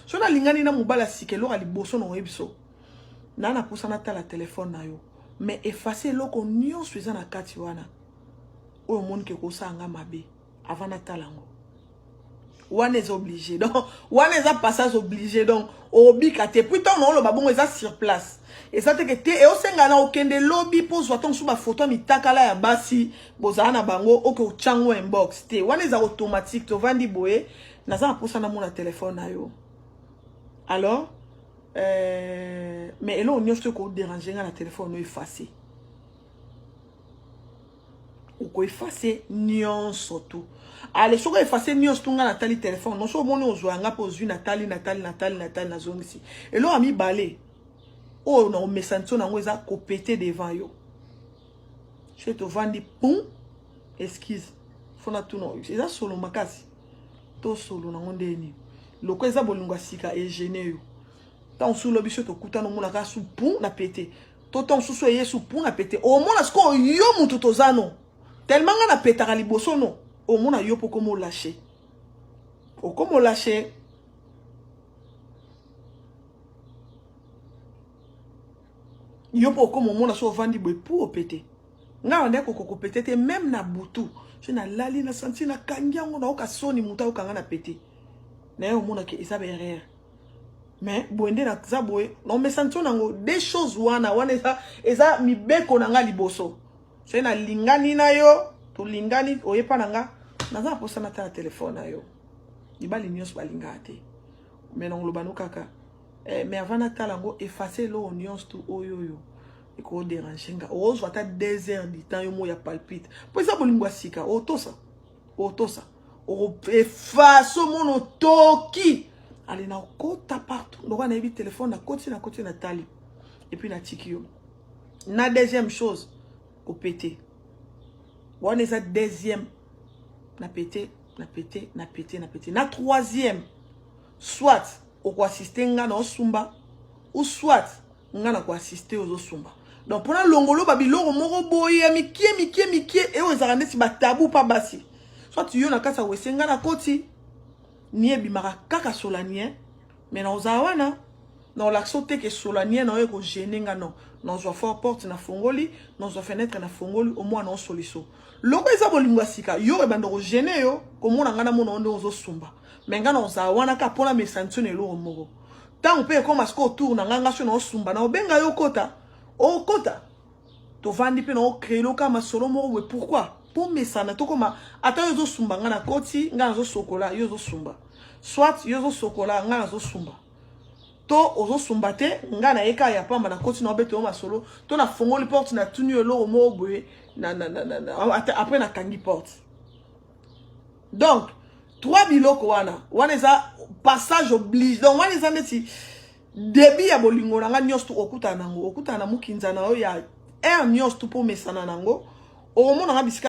So na lingani na mobala sikelo ali boso no ebiso. Na na pousa na tala téléphone na yo. Mais effacer loko nyonso eza na kati wana. Oyo monde ke ko sanga mabe avant na talango. One est obligé. Donc, one est un passage obligé. Donc, obi kate. Puis, ton nom, le babon est sur place. Et ça, te que te, et au sengana, aucun de lobby, pose, ton sous ma photo, mi takala ya basi, bozana bango, ok, chango inbox. Te, one est automatique, to vandi boye, naza pour ça na mon téléphone na yo. Alors, mais là, on y a ce qu'on dérange dans le téléphone, on effacer. Ou effacer, nyon surtout. Allez, si on efface mieux tout nga Nathalie téléphone, non so moni ozwanga pozu Nathalie na zongisi. Et là ami balé. Oh non, mesanto na ngoza ko péter devant yo. Je te vandi pum. Excuse. Fona tout non. Eza solo makasi. To solo na ngondeni. Loko eza bolingwa sika e gêné yo. Tant sous lobi to kuta no mona ka sou pum na péter. To tant sous so ye sou pum na péter. O mona sko yo mutu tozano. Tellement nga na pétara liboso non. Au moins, yo pour comment lâcher. Au comment lâcher. Yo pour comment mon asso vandi boy pour péter. Nga on est ko péter même na butu. Je na lali na senti na kangia on na ka soni muta o kanga na péter. Na yo mona ke isa berère. Mais boende na za boy non me senti na ngo des choses wana eza mi beko na nga liboso. Je na lingani na yo. To lingani oye pananga naza posa na ta téléphone na yo ibali nyos balingate mais non lobano kaka mais avant na talango effacer lo nyos tout oyoyo e ko déranger nga o zo ta 2 heures du temps yo mo ya palpite po ça bolingwa sika o tosa o efface mon toki allez na kota partout donc na ebi téléphone na côté na tali et puis na tikio na deuxième chose ko péter. On est à deuxième. Na pété. Na troisième. Soit, on va assister nga na osumba. Ou soit, nga na ko assister aux osumba. Donc, pendant l'ongolo, babi loro moro boye, mikie, et on est à si ba tabou pa basi. Soit, tu y na kasa wese nga na koti. Nye bimara kaka solanien. Mais na ozawana. Non, l'action te que solanien na ko gêner nga non. Non, je fort porte na fongoli, non, je fenêtre na fongoli, au moins non solution. Loko eza bolingwa sika, yo e bando gêner yo, komo na ngana mona onde ozo sumba. Mais ngana oza wana ka pona me sanction lo moko. Tant on peut comme asko tour na nganga so na sumba na obenga yo kota. O kota. To vandi pe na o créer lo kama solo moko we pourquoi? Pour me sana to koma ata yo zo sumba ngana koti, ngana zo sokola yo zo sumba. Soit yo zo sokola ngana zo sumba. To ozo sumbate ngana eka ya pamba na koti na obete o masolo to na fongoli porte na tuni lo mo boye na après na kangi porte. Donc 3 biloko wana za passage oblige. Donc wana za neti débit ya bolingo na nyos to okuta na mukinza na yo ya nyos to po mesana nango o mo na bisika